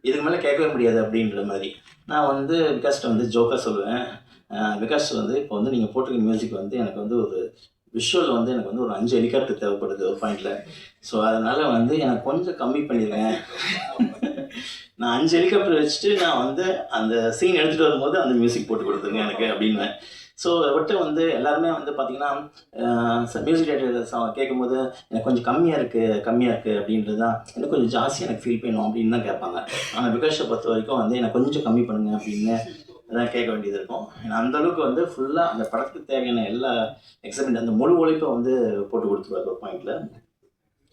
இதுக்கு மேலே கேட்கவே முடியாது அப்படின்ற மாதிரி. நான் வந்து விகாஸ்ட்டை வந்து ஜோக்காக சொல்லுவேன், விகாஸ் வந்து இப்போ வந்து நீங்கள் போட்டிருக்க மியூசிக் வந்து எனக்கு வந்து ஒரு விஷுவல் வந்து எனக்கு வந்து ஒரு 5 ஹெலிகாப்டர் தேவைப்படுது ஒரு பாயிண்டில். ஸோ அதனால் வந்து எனக்கு கொஞ்சம் கம்மி பண்ணிடுவேன். நான் 5 ஹெலிகாப்டர் வச்சுட்டு நான் வந்து அந்த சீன் எடுத்துகிட்டு வரும்போது அந்த மியூசிக் போட்டு கொடுத்துருங்க எனக்கு அப்படின்வேன். ஸோ விட்டு வந்து எல்லாருமே வந்து பார்த்திங்கன்னா மியூசிக் டேரக்டர் கேட்கும்போது எனக்கு கொஞ்சம் கம்மியாக இருக்குது அப்படின்றது தான், எனக்கு கொஞ்சம் ஜாஸ்தியாக எனக்கு ஃபீல் பண்ணணும் அப்படின்னு தான் கேட்பாங்க. ஆனால் விகாஷை பொறுத்த வரைக்கும் வந்து எனக்கு கொஞ்சம் கம்மி பண்ணுங்க அப்படின்னு தான் கேட்க வேண்டியது இருக்கும். ஏன்னா அந்தளவுக்கு வந்து ஃபுல்லாக அந்த படத்துக்கு தேவையான எல்லா எக்ஸப்ட் அந்த முழு உழைப்பை வந்து போட்டு கொடுத்துருவாரு ஒரு பாயிண்டில்.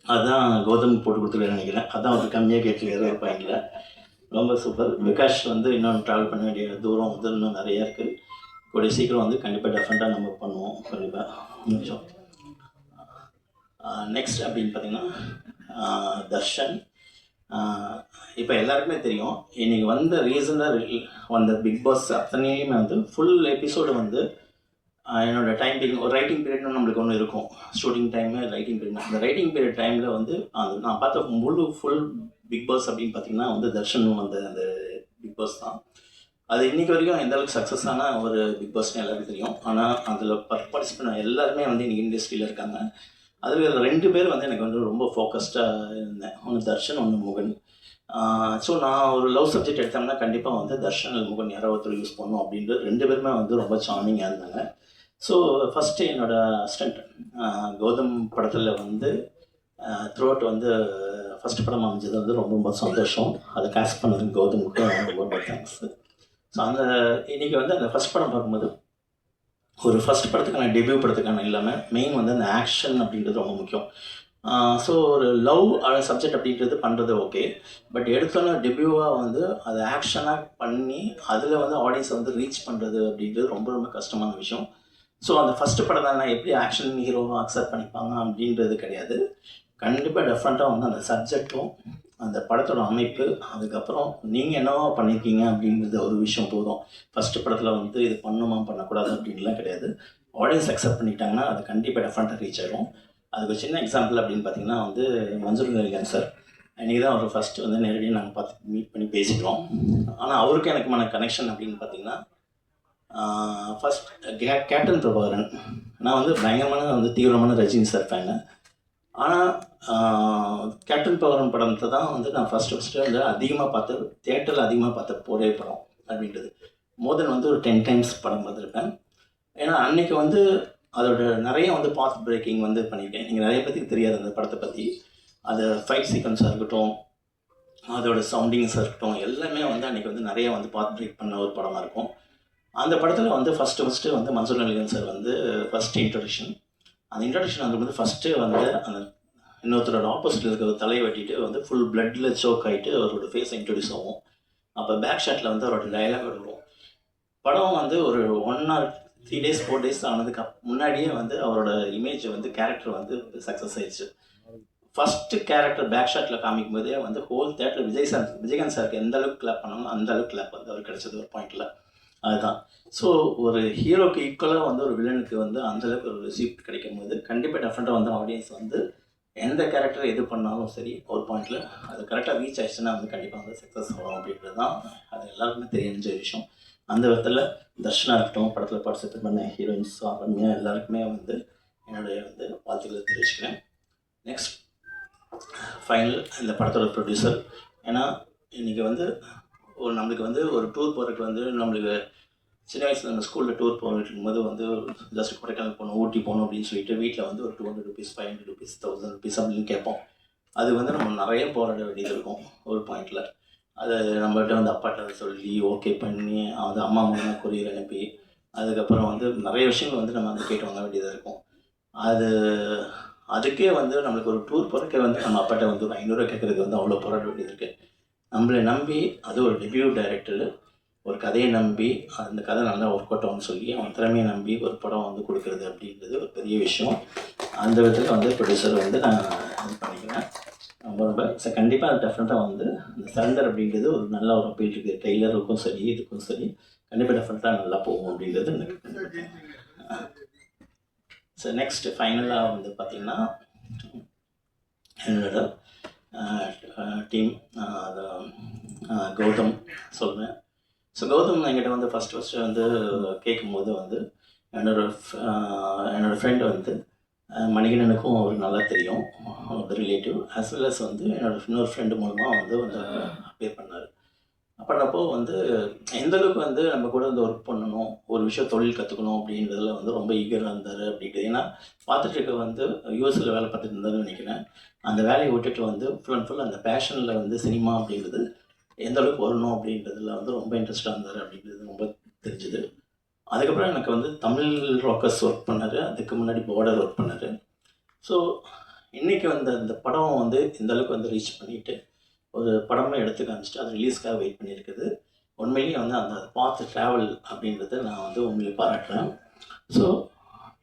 அதுதான் கௌதம் போட்டு கொடுத்துருவேன்னு நினைக்கிறேன். அதான் அவர் கம்மியாக கேட்டுருக்காரு ஒரு பாயிண்டில். ரொம்ப சூப்பர். விகாஷ் வந்து இன்னும் ட்ராவல் பண்ண வேண்டிய தூரம் வந்து இன்னும் நிறையா இருக்குது. கூடிய சீக்கிரம் வந்து கண்டிப்பாக டெஃபரெண்ட்டாக நம்ம பண்ணுவோம் கண்டிப்பாக. நிமிஷம் நெக்ஸ்ட் அப்படின்னு பார்த்திங்கன்னா தர்ஷன். இப்போ எல்லாருக்குமே தெரியும், இன்றைக்கி வந்த ரீசனாக வந்த பிக் பாஸ் அத்தனையுமே வந்து ஃபுல் எபிசோடு வந்து என்னோடய டைம் பீரியட் ஒரு ரைட்டிங் பீரியட்னு நம்மளுக்கு ஒன்று இருக்கும். Shooting time writing period. அந்த ரைட்டிங் பீரியட் டைமில் வந்து அது நான் பார்த்த ஃபுல் பிக் பாஸ் அப்படின்னு பார்த்திங்கன்னா வந்து தர்ஷன் வந்த அந்த பிக் பாஸ் தான். அது இன்றைக்கி வரைக்கும் எந்த அளவுக்கு சக்ஸஸான ஒரு பிக் பாஸ்னு எல்லாருக்கும் தெரியும். ஆனால் அதில் பார்ட்டிசிபேட் எல்லாருமே வந்து இன்றைக்கி இண்டஸ்ட்ரியில் இருக்காங்க. அதில் 2 பேர் வந்து எனக்கு வந்து ரொம்ப ஃபோக்கஸ்டாக இருந்தேன். ஒன்று தர்ஷன், ஒன்று முகன். ஸோ நான் ஒரு லவ் சப்ஜெக்ட் எடுத்தோம்னா கண்டிப்பாக வந்து தர்ஷன் முகன் யாரோ ஒருத்தர் யூஸ் பண்ணணும் அப்படின்ட்டு 2 பேருமே வந்து ரொம்ப சார்மிங்காக இருந்தாங்க. ஸோ ஃபஸ்ட்டு என்னோடய அசிஸ்டண்ட் கௌதம் படத்தில் வந்து த்ரூ அவுட் வந்து ஃபஸ்ட் படம் அமைஞ்சது வந்து ரொம்ப ரொம்ப சந்தோஷம். அதை கேஸ்ட் பண்ணதுக்கு கௌதமுக்கு ரொம்ப தேங்க்ஸ். ஸோ அந்த இன்றைக்கி வந்து அந்த ஃபஸ்ட் படம் பார்க்கும்போது ஒரு ஃபஸ்ட் படத்துக்கான டெபியூ படத்துக்கான இல்லாமல் மெயின் வந்து அந்த ஆக்ஷன் அப்படின்றது ரொம்ப முக்கியம். ஸோ ஒரு லவ் சப்ஜெக்ட் அப்படின்றது பண்ணுறது ஓகே, பட் எடுத்தோன்னே டெபியூவாக வந்து அதை ஆக்ஷனாக பண்ணி அதில் வந்து ஆடியன்ஸை வந்து ரீச் பண்ணுறது அப்படின்றது ரொம்ப ரொம்ப கஷ்டமான விஷயம். ஸோ அந்த ஃபஸ்ட்டு படம் தான் நான் எப்படி ஆக்ஷன் ஹீரோவாக அக்செப்ட் பண்ணிப்பாங்க அப்படின்றது கிடையாது. கண்டிப்பாக டெஃபரெண்ட்டாக வந்து அந்த சப்ஜெக்டும் அந்த படத்தோட அமைப்பு, அதுக்கப்புறம் நீங்கள் என்னவோ பண்ணியிருக்கீங்க அப்படின்றது ஒரு விஷயம் போதும். ஃபஸ்ட்டு படத்தில் வந்து இது பண்ணுமா பண்ணக்கூடாது அப்படின்லாம் கிடையாது. ஆடியன்ஸ் அக்செப்ட் பண்ணிட்டாங்கன்னா அது கண்டிப்பாக டெஃபரெண்ட்டாக ரீச் ஆகிடும். அதுக்கு சின்ன எக்ஸாம்பிள் அப்படின்னு பார்த்தீங்கன்னா வந்து மன்சூர் அலிகான் சார். இன்றைக்கி தான் அவர் ஃபஸ்ட்டு வந்து நேரடியாக நாங்கள் பார்த்து மீட் பண்ணி பேசிக்கிறோம். ஆனால் அவருக்கு எனக்குமான கனெக்ஷன் அப்படின்னு பார்த்தீங்கன்னா ஃபஸ்ட் கேப்டன் பிரபாகரன். நான் வந்து பயங்கரமான வந்து தீவிரமான ரஜினி சார் ஃபேனு. ஆனால் கேப்டன் பிரபாகரன் படத்தை தான் வந்து நான் ஃபஸ்ட்டு வந்து அதிகமாக பார்த்தது, தியேட்டரில் அதிகமாக பார்த்த ஒரே படம் அப்படின்றது. மோர் தென் வந்து ஒரு 10 டைம்ஸ் படம் பார்த்துருப்பேன். ஏன்னா அன்றைக்கி வந்து அதோட நிறைய வந்து பாத் பிரேக்கிங் வந்து பண்ணியிருக்கேன். நீங்கள் நிறைய பேருக்கு தெரியாது அந்த படத்தை பற்றி. அது ஃபைட் சீக்வன்ஸாக இருக்கட்டும், அதோட சவுண்டிங்ஸாக இருக்கட்டும், எல்லாமே வந்து அன்றைக்கி வந்து நிறைய வந்து பாத் பிரேக் பண்ண ஒரு படமாக இருக்கும். அந்த படத்தில் வந்து ஃபஸ்ட்டு வந்து மன்சூர் அலிகான் சார் வந்து ஃபஸ்ட்டு இன்ட்ரடக்ஷன். அந்த இன்ட்ரடக்ஷன் வந்து ஃபஸ்ட்டு வந்து அந்த இன்னொருத்தரோட ஆப்போசிட்டில் இருக்கிற தலையை வெட்டிட்டு வந்து ஃபுல் பிளட்டில் சோக் ஆகிட்டு அவரோட ஃபேஸை இன்ட்ரடியூஸ் ஆகும். அப்போ பேக் ஷாட்டில் வந்து அவரோட டைலாக் வரும். படம் வந்து ஒரு 1 or 3 days 4 days ஆனதுக்கு முன்னாடியே வந்து அவரோட இமேஜ் வந்து கேரக்டர் வந்து சக்ஸஸ் ஆயிடுச்சு. ஃபஸ்ட்டு கேரக்டர் பேக் ஷாட்டில் காமிக்கும் போதே வந்து ஹோல் தேட்டர் விஜயகாந்த் சாருக்கு எந்த அளவுக்கு கிளாப் பண்ணாலும் அந்த அளவுக்கு கிளாப் வந்து அவர் கிடச்சது ஒரு பாயிண்டில். அதுதான். ஸோ ஒரு ஹீரோக்கு ஈக்குவலாக வந்து ஒரு வில்லனுக்கு வந்து அந்தளவுக்கு ஒரு ரிசீப்ட் கிடைக்கும் போது கண்டிப்பாக டெஃபரெண்ட்டாக வந்து ஆடியன்ஸ் வந்து எந்த கேரக்டர் எது பண்ணாலும் சரி ஒரு பாயிண்டில் அது கரெக்டாக ரீச் ஆயிடுச்சுன்னா வந்து கண்டிப்பாக வந்து சக்ஸஸ் ஆகும் அப்படின்றது தான் அது எல்லாருக்குமே தெரிஞ்ச விஷயம். அந்த விதத்தில் தர்ஷனாக இருக்கட்டும், படத்தில் பார்ட்டிசிபேட் பண்ண ஹீரோயின்ஸ் ரம்யா எல்லாருக்குமே வந்து என்னுடைய வந்து வாழ்த்துக்களை தெரிவிச்சுக்கிறேன். நெக்ஸ்ட் ஃபைனல் இந்த படத்தோட ப்ரொடியூசர். ஏன்னா இன்றைக்கி வந்து நம்மளுக்கு வந்து ஒரு டூர் போகிறதுக்கு வந்து நம்மளுக்கு சின்ன வயசில் நம்ம ஸ்கூலில் டூர் போயிட்டு இருக்கும்போது வந்து ஜஸ்ட் கொடைக்கானல் போகணும், ஊட்டி போகணும் அப்படின்னு சொல்லிட்டு வீட்டில் வந்து ஒரு 200 ருபீஸ், 500 ருபீஸ், 1000 ருபீஸ் அப்படின்னு கேட்போம். அது வந்து நம்ம நிறைய போராட வேண்டியது இருக்கும் ஒரு பாயிண்டில். அது நம்மகிட்ட வந்து அப்பாட்ட சொல்லி ஓகே பண்ணி அது அம்மா மூலமாக கொரியர் அனுப்பி அதுக்கப்புறம் வந்து நிறைய விஷயங்கள் வந்து நம்ம வந்து கேட்டு வாங்க வேண்டியதாக இருக்கும். அதுக்கே வந்து நம்மளுக்கு ஒரு டூர் போகிறக்கே வந்து நம்ம அப்பாட்ட வந்து ஒரு 500 கேட்குறதுக்கு வந்து அவ்வளோ போராட வேண்டியது இருக்குது. நம்மளை நம்பி அது ஒரு டெபியூ டைரக்டர் ஒரு கதையை நம்பி அந்த கதை நல்லா ஒர்க் அவுட் ஆகும்னு சொல்லி அவன் திறமையை நம்பி ஒரு படம் வந்து கொடுக்குறது அப்படின்றது ஒரு பெரிய விஷயம். அந்த விதத்தில் வந்து ப்ரொடியூசர் வந்து நான் இது பண்ணிக்கிறேன். ரொம்ப கண்டிப்பாக அது டெஃபினட்டாக வந்து அந்த சரண்டர் அப்படின்றது ஒரு நல்ல ஒரு அப்பீல் இருக்குது. ட்ரெய்லருக்கும் சரி இதுக்கும் சரி கண்டிப்பாக டெஃபினட்டாக நல்லா போகும் அப்படின்றது எனக்கு. ஸோ நெக்ஸ்ட் ஃபைனலாக வந்து பார்த்திங்கன்னா என்னோட டீம் கௌதம் சொல்வேன். ஸோ கௌதம் என்கிட்ட வந்து ஃபஸ்ட்டு வந்து கேட்கும்போது வந்து என்னோடய ஃப்ரெண்டு வந்து மணிகண்டனுக்கும் அவருக்கு நல்லா தெரியும், ஒரு ரிலேட்டிவ் ஆஸ் வெல் அஸ் வந்து இன்னொரு ஃப்ரெண்டு மூலமாக வந்து அப்பியர் பண்ணார். பண்ணுறப்போ வந்து எந்தளவுக்கு வந்து நம்ம கூட வந்து ஒர்க் பண்ணணும், ஒரு விஷயம் தொழில் கற்றுக்கணும் அப்படின்றதுல வந்து ரொம்ப ஈகராக இருந்தார் அப்படின்ட்டு. ஏன்னா பார்த்துட்டு இருக்க வந்து யூஎஸில் வேலை பார்த்துட்டு இருந்தாருன்னு நினைக்கிறேன். அந்த வேலையை விட்டுட்டு வந்து ஃபுல் அண்ட் ஃபுல் அந்த பேஷனில் வந்து சினிமா அப்படின்றது எந்த அளவுக்கு வரணும் அப்படின்றதுல வந்து ரொம்ப இன்ட்ரெஸ்டாக இருந்தார் அப்படின்றது ரொம்ப தெரிஞ்சுது. அதுக்கப்புறம் எனக்கு வந்து தமிழ் ராக்கர்ஸ் ஒர்க் பண்ணார், அதுக்கு முன்னாடி பார்டர் ஒர்க் பண்ணார். ஸோ இன்றைக்கி வந்து அந்த படம் வந்து இந்தளவுக்கு வந்து ரீச் பண்ணிவிட்டு ஒரு படமே எடுத்து காமிச்சிட்டு அது ரிலீஸ்க்காக வெயிட் பண்ணியிருக்குது. உண்மையிலேயே வந்து அந்த பார்த்து ட்ராவல் அப்படின்றத நான் வந்து உண்மையிலே பாராட்டுறேன். ஸோ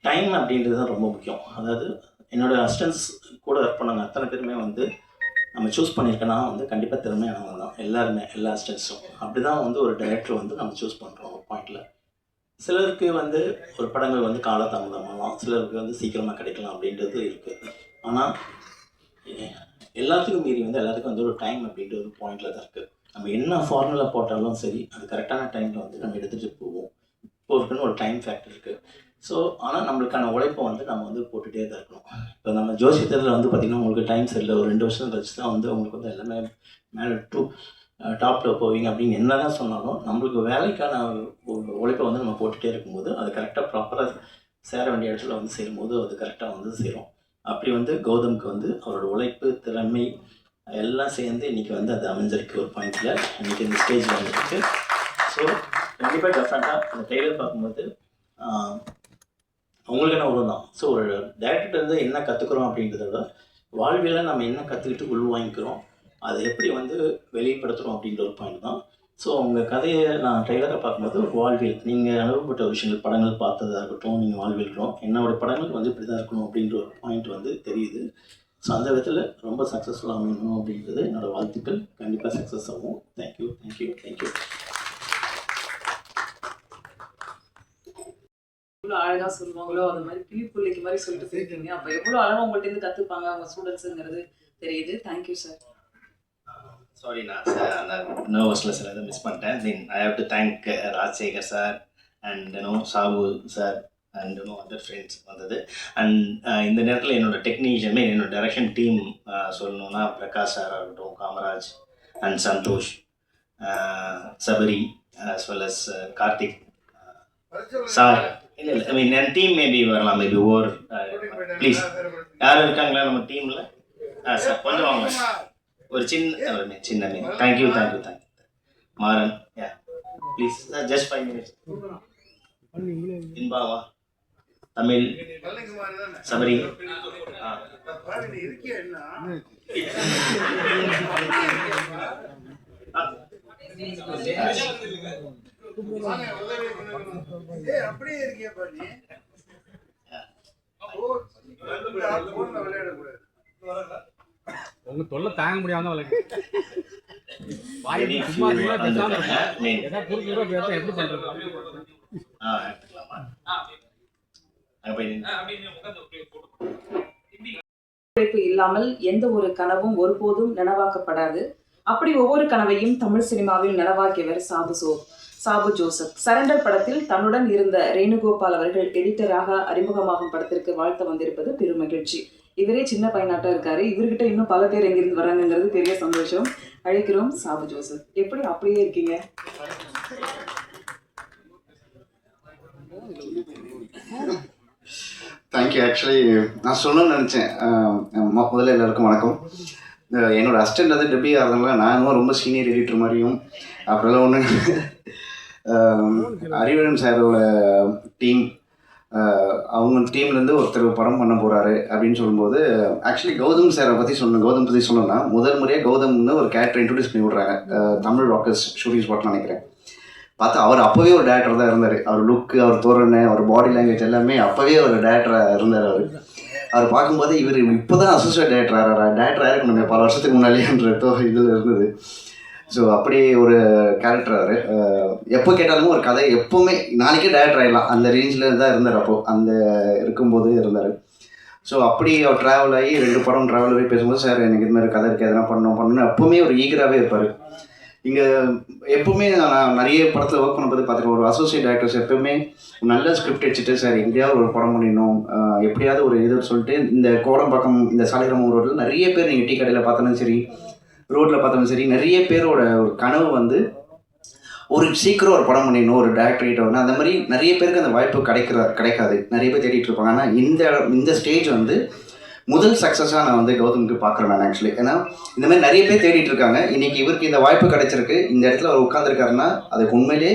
டைம் அப்படின்றது தான் ரொம்ப முக்கியம். அதாவது என்னோடய அசிஸ்டன்ஸ் கூட ஒர்க் பண்ணவங்க அத்தனை பேருமே வந்து நம்ம சூஸ் பண்ணியிருக்கேன்னா வந்து கண்டிப்பாக திறமையானவங்க தான் எல்லாருமே, எல்லா அசிஸ்டன்ஸும். அப்படி தான் வந்து ஒரு டைரக்டர் வந்து நம்ம சூஸ் பண்ணுறோம் ஒரு பாயிண்டில். சிலருக்கு வந்து ஒரு படங்கள் வந்து காலதாமதமாகலாம், சிலருக்கு வந்து சீக்கிரமாக கிடைக்கலாம் அப்படின்றது இருக்குது. ஆனால் எல்லாத்துக்கும் மீறி வந்து எல்லாத்துக்கும் வந்து ஒரு டைம் அப்படின்ற ஒரு பாயிண்டில் தான் இருக்குது. நம்ம என்ன ஃபார்முலா போட்டாலும் சரி அது கரெக்டான டைமில் வந்து நம்ம எடுத்துகிட்டு போவோம். இப்போ இருக்குன்னு ஒரு டைம் ஃபேக்டர் இருக்குது. ஸோ ஆனால் நம்மளுக்கான உழைப்பை வந்து நம்ம வந்து போட்டுகிட்டே தான் இருக்கணும். இப்போ நம்ம ஜோசியத்தில் வந்து பார்த்திங்கன்னா உங்களுக்கு டைம் சரியில்லை, ஒரு 2 வருஷம் கழிச்சு தான் வந்து உங்களுக்கு வந்து எல்லாமே மேலே டாப்பில் போவீங்க அப்படின்னு என்ன தான் சொன்னாலும் நம்மளுக்கு வேலைக்கான உழைப்பை வந்து நம்ம போட்டுகிட்டே இருக்கும்போது அது கரெக்டாக ப்ராப்பராக சேர வேண்டிய இடத்துல வந்து சேரும்போது அது கரெக்டாக வந்து சேரும். அப்படி வந்து கௌதம்க்கு வந்து அவரோட உழைப்பு, திறமை எல்லாம் சேர்ந்து இன்றைக்கி வந்து அது அமைஞ்சிருக்கு ஒரு பாயிண்டில். இன்றைக்கி இந்த ஸ்டேஜில் வந்துருக்கு. ஸோ கண்டிப்பாக டெஃபினட்டாக அந்த ட்ரெய்லர் பார்க்கும்போது அவங்களுக்கான உருவம் தான். ஸோ ஒரு டேரக்டர் வந்து என்ன கற்றுக்குறோம் அப்படின்றத விட வாழ்வியலை நம்ம என்ன கற்றுக்கிட்டு உள்வாங்கிக்கிறோம், அதை எப்படி வந்து வெளிப்படுத்துகிறோம் அப்படின்ற ஒரு பாயிண்ட் தான். ஸோ உங்கள் கதையை நான் ட்ரெய்லரை பார்க்கும்போது ஒரு வாழ்வியல், நீங்கள் அனுபவப்பட்ட விஷயங்கள், படங்கள் பார்த்ததாக இருக்கட்டும், நீங்கள் வாழ்வியல்கிறோம் என்னோடய படங்கள் வந்து இப்படி தான் இருக்கணும் அப்படின்ற ஒரு பாயிண்ட் வந்து தெரியுது. ஸோ அந்த விதத்தில் ரொம்ப சக்ஸஸ்ஃபுல்லாக அமையணும் அப்படின்றது என்னோடய வாழ்த்துக்கள். கண்டிப்பாக சக்ஸஸ் ஆகும். Thank you thank you thank you. எவ்வளோ அழகாக சொல்லுவாங்களோ அது மாதிரி பிள்ளைக்கு மாதிரி சொல்லிட்டு போயிருக்கீங்க. அப்போ எவ்வளோ அழகாக உங்கள்கிட்ட கற்றுப்பாங்க அவங்க ஸ்டூடெண்ட்ஸுங்கிறது தெரியுது. Thank you sir. சாரி நான் சார் அந்த நர்வஸில் சார் அதை மிஸ் பண்ணிட்டேன். Then I have to thank Rajasekar sir and Sabu sir and other friends வந்தது. அண்ட் இந்த நேரத்தில் என்னோடய டெக்னீஷியன் என்னோடய டைரக்ஷன் டீம் சொல்லணுன்னா பிரகாஷ் சார் ஆகட்டும், Kamaraj and Santhosh, Sabari as well as Karthik sir. இல்லை ஐ மீன் என் டீம் மேபி வரலாம், மேபி ஓவர் ப்ளீஸ் யாரும் இருக்காங்களா நம்ம டீமில்? சார் கொஞ்சம் வாங்க, ஒரு சின்ன மீன். Thank you Maran, yeah please sir, just 5 minutes. இன்பாவா, தமிழ், சபரி, அப்படியே இருக்கியா பண்ணி உங்க தொல்லை தாங்க முடியாம எப்படி உழைப்பு இல்லாமல் எந்த ஒரு கனவும் ஒருபோதும் நனவாக்கப்படாது. அப்படி ஒவ்வொரு கனவையும் தமிழ் சினிமாவில் நனவாக்கியவர் சாபு சாபு ஜோசப். சரண்டர் படத்தில் தன்னுடன் இருந்த ரேணுகோபால் அவர்கள் எடிட்டராக அறிமுகமாகும் படத்திற்கு வாழ்த்த வந்திருப்பது பெரும் மகிழ்ச்சி. இவரே சின்ன பையனாட்டம் இருக்காரு. இவர்கிட்ட இன்னும் பல பேர் எங்கிருந்து வராங்கிறது பெரிய சந்தோஷம். அழைக்கிறோம் சாபு ஜோசப். எப்படி அப்படியே இருக்கீங்க? தேங்க்யூ. ஆக்சுவலி நான் சொல்லணும்னு நினச்சேன். முதல்ல எல்லாருக்கும் வணக்கம். என்னோட அசிஸ்டன்ட் வந்து டெபி ஆகிறதுனால நான் ரொம்ப சீனியர் எடிட்டர் மாதிரியும் அப்படிலாம் ஒன்று அறிவழகன் சாரோட டீம் அவங்க டீம்லேருந்து ஒருத்தர் படம் பண்ண போகிறாரு அப்படின்னு சொல்லும்போது ஆக்சுவலி கௌதம் சாரை பற்றி சொல்லணும்னா முதல் முறையாக கௌதம்னு ஒரு கேரக்டர் இன்ட்ரடியூஸ் பண்ணி விட்றாங்க. தமிழ் ராக்கர்ஸ் ஷூட்டிங் ஸ்பாட்னு நினைக்கிறேன். பார்த்தா அவர் அப்போவே ஒரு டேரக்டர் தான் இருந்தார். அவர் லுக்கு, அவர் தோரணை, அவர் பாடி லாங்குவேஜ் எல்லாமே அப்போவே ஒரு டேரக்டராக இருந்தார். அவர் பார்க்கும்போது இவர் இப்போ தான் அசோசியேட் டேரக்டர் ஆயிருக்கணுமே பல வருஷத்துக்கு முன்னாலேன்ற இதில் இருந்தது. ஸோ அப்படி ஒரு கேரக்டர் அவர். எப்போ கேட்டாலும் ஒரு கதை எப்போவுமே நாளைக்கே டேரக்டர் ஆகிடலாம் அந்த ரேஞ்சில் தான் இருந்தார். அப்போது அந்த இருக்கும்போது இருந்தார். ஸோ அப்படி அவர் ட்ராவல் ஆகி 2 படம் ட்ராவல் ஆகி பேசும்போது சார் எனக்கு இது மாதிரி கதை இருக்குது எதனா பண்ணணும்னு எப்போவுமே ஒரு ஈகராகவே இருப்பார். இங்கே எப்போவுமே நான் நிறைய படத்தில் ஒர்க் பண்ணும்போது பார்த்துருக்கேன். ஒரு அசோசியேட் டேரக்டர்ஸ் எப்போவுமே நல்ல ஸ்கிரிப்ட் வச்சுட்டு சார் எங்கேயாவது ஒரு படம் பண்ணிடணும் எப்படியாவது ஒரு இது சொல்லிட்டு இந்த கோடம்பாக்கம் இந்த சாலிகிராமம் ரோட்டில் நிறைய பேர் நீங்கள் டீ கடையில் பார்த்தாலும் சரி ரோட்டில் பார்த்தாலும் சரி நிறைய பேரோட ஒரு கனவு வந்து ஒரு சீக்கிரம் ஒரு படம் பண்ணிடணும் ஒரு டேரக்டரேட் வரணும். அந்த மாதிரி நிறைய பேருக்கு அந்த வாய்ப்பு கிடைக்காது. நிறைய பேர் தேடிட்டு இருப்பாங்க. ஆனால் இந்த ஸ்டேஜ் வந்து முதல் சக்ஸஸாக நான் வந்து கௌதமுக்கு பார்க்குறேன் நான் ஆக்சுவலி. ஏன்னா இந்த மாதிரி நிறைய பேர் தேடிட்டு இருக்காங்க. இன்றைக்கி இவருக்கு இந்த வாய்ப்பு கிடைச்சிருக்கு. இந்த இடத்துல அவர் உட்காந்துருக்காருன்னா அதுக்கு உண்மையிலே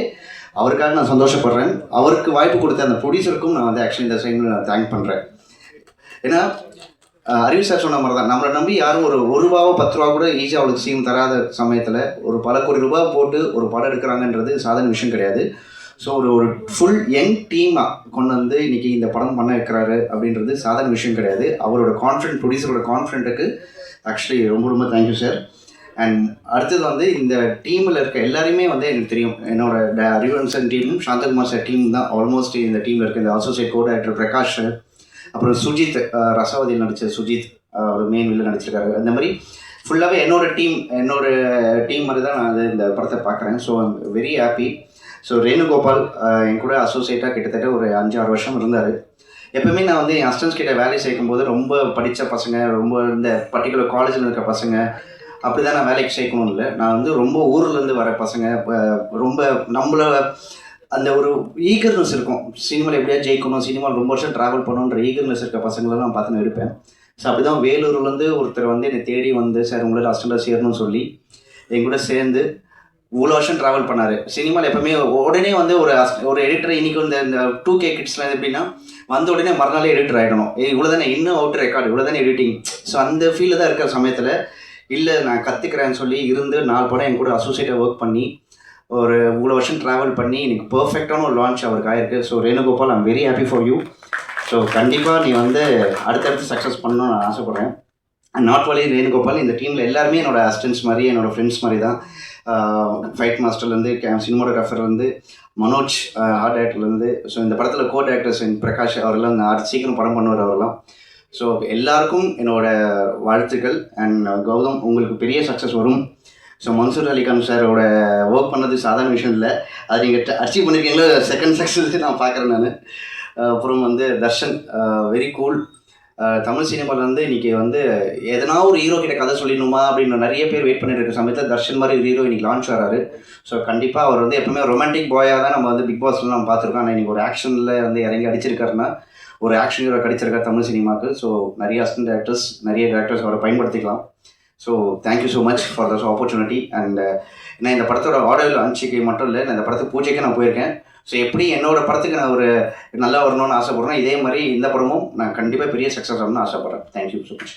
அவருக்காக நான் சந்தோஷப்படுறேன். அவருக்கு வாய்ப்பு கொடுத்த அந்த ப்ரொடியூசருக்கும் நான் வந்து ஆக்சுவலி இந்த டைமில் நான் தேங்க் பண்ணுறேன். ஏன்னா அறிவு சார் சொன்ன மாதிரி தான் நம்மளை நம்பி யாரும் ஒரு ரூபாவோ 10 ரூபா கூட ஈஸியாக அவளுக்கு சீம் தராத சமயத்தில் ஒரு பல கோடி ரூபாய் போட்டு ஒரு படம் எடுக்கிறாங்கன்றது சாதாரண விஷயம் கிடையாது. ஸோ ஒரு ஃபுல் யங் டீமாக கொண்டு வந்து இன்றைக்கி இந்த படம் பண்ண வைக்கிறாரு அப்படின்றது சாதாரண விஷயம் கிடையாது. அவரோட கான்ஃபிடென்ட் ப்ரொடியூசரோட கான்ஃபிடென்ட்டுக்கு ஆக்சுவலி ரொம்ப தேங்க்யூ சார். அண்ட் அடுத்தது வந்து இந்த டீமில் இருக்க எல்லாருமே வந்து எனக்கு தெரியும். என்னோட அறிவழகன் டீமும் சாந்தகுமார் சார் டீம் தான் ஆல்மோஸ்ட் இந்த டீமில் இருக்க. இந்த associate co director Prakash sir, அப்புறம் சுஜித், ரசவதியில் நடித்த சுஜித் அவர் மெயின் வில்ல நடிச்சிருக்காரு. அந்த மாதிரி ஃபுல்லாகவே என்னோட டீம் மாதிரி தான் நான் இந்த படத்தை பார்க்குறேன். So I'm very happy. So Renugopal என் கூட அசோசியேட்டாக கிட்டத்தட்ட ஒரு 5-6 வருஷம் இருந்தார். எப்போவுமே நான் வந்து என் அசிஸ்டன்ஸ் கிட்ட வேலை சேர்க்கும்போது ரொம்ப படித்த பசங்க, ரொம்ப இந்த பர்டிகுலர் காலேஜில் இருக்க பசங்க அப்படி தான் நான் வேலைக்கு சேர்க்கணும் இல்லை. நான் வந்து ரொம்ப ஊர்லேருந்து வர பசங்க ரொம்ப நம்மள அந்த ஒரு ஈகர்னஸ் இருக்கும். சினிமாவில் எப்படியா ஜெயிக்கணும், சினிமாவில் ரொம்ப வருஷம் ட்ராவல் பண்ணணுன்ற ஈகர்னஸ் இருக்க பசங்களை நான் பார்த்துன்னு இருப்பேன். ஸோ அப்படி தான் வேலூர்லேருந்து ஒருத்தர் வந்து என்னை தேடி வந்து சார் உங்களோட அசிஸ்டண்ட்டாக சேரணும்னு சொல்லி என் கூட சேர்ந்து இவ்வளோ வருஷம் ட்ராவல் பண்ணார். சினிமாவில் எப்போவுமே உடனே வந்து ஒரு எடிட்டர் இன்றைக்கி வந்து இந்த 2K கிட்ஸ்லாம் எப்படின்னா வந்த உடனே மறுநாளே எடிட்டர் ஆகிடணும். இவ்வளோ தானே இன்னும் அவுட் ரெக்கார்டு, இவ்வளோ தானே எடிட்டிங். ஸோ அந்த ஃபீல்டில் தான் இருக்கிற சமயத்தில் இல்லை நான் கற்றுக்கிறேன்னு சொல்லி இருந்து 4 படம் என் கூட அசோசியேட்டாக ஒர்க் பண்ணி ஒரு இவ்வளோ வருஷம் ட்ராவல் பண்ணி எனக்கு பர்ஃபெக்டான ஒரு லான்ச் அவருக்கு ஆயிருக்கு. So Renugopal I'm very happy for you. So கண்டிப்பாக நீ வந்து அடுத்தடுத்து சக்ஸஸ் பண்ணணும்னு நான் ஆசைப்பட்றேன். அண்ட் நாட் ஒன்லி ரேணுகோபால், இந்த டீமில் எல்லாருமே என்னோட அசிஸ்டன்ஸ் மாதிரி என்னோடய ஃப்ரெண்ட்ஸ் மாதிரி தான். ஃபைட் மாஸ்டர்லேருந்து சினிமாட்டோகிராஃபர்லேருந்து மனோஜ் ஆர்ட் டைரக்டர்லேருந்து. ஸோ இந்த படத்தில் கோ டைரக்டர்ஸ் பிரகாஷ் அவரெல்லாம் இந்த சீக்கிரம் படம் பண்ணுவார் அவரெல்லாம். ஸோ எல்லாருக்கும் என்னோடய வாழ்த்துக்கள். அண்ட் கௌதம் உங்களுக்கு பெரிய சக்ஸஸ் வரும். ஸோ மன்சூர் அலிகான் சாரோட ஒர்க் பண்ணது சாதாரண விஷயம் இல்லை. அது நீங்கள் அச்சீவ் பண்ணியிருக்கீங்களோ செகண்ட் சக்ஸஸ் நான் பார்க்குறேன் நான். அப்புறம் வந்து தர்ஷன் வெரி கூல். தமிழ் சினிமாவில் வந்து இன்றைக்கி வந்து எதனா ஒரு ஹீரோ கிட்ட கதை சொல்லிடணுமா அப்படின்னு நிறைய பேர் வெயிட் பண்ணிட்டு இருக்க சமயத்தில் தர்ஷன் மாதிரி ஒரு ஹீரோ இன்றைக்கி லான்ச் வராரு. ஸோ கண்டிப்பாக அவர் வந்து எப்பவுமே ரொமான்டிக் பாயாக தான் நம்ம வந்து பிக் பாஸ்லாம் நம்ம பார்த்துருக்கோம். ஆனால் இன்றைக்கி ஒரு ஆக்ஷனில் வந்து இறங்கி அடிச்சிருக்காருன்னா ஒரு ஆக்ஷன் ஹீரோ கிடைச்சிருக்காரு தமிழ் சினிமாவுக்கு. ஸோ நிறைய அசிஸ்டன்ட் டேரக்டர்ஸ் நிறைய டேரக்டர்ஸ் அவரை பயன்படுத்திக்கலாம். So thank you so much for this opportunity. And நான் இந்த படத்தோட ஆடியோ லான்ச்சுக்கு மட்டும் இல்லை, நான் இந்த படத்துக்கு பூஜைக்கு நான் போயிருக்கேன். ஸோ எப்படி என்னோடய படத்துக்கு நான் ஒரு நல்லா வரணும்னு ஆசைப்பட்றேன், இதே மாதிரி இந்த படமும் நான் கண்டிப்பாக பெரிய சக்ஸஸ் ஆகணும்னு ஆசைப்பட்றேன். Thank you so much.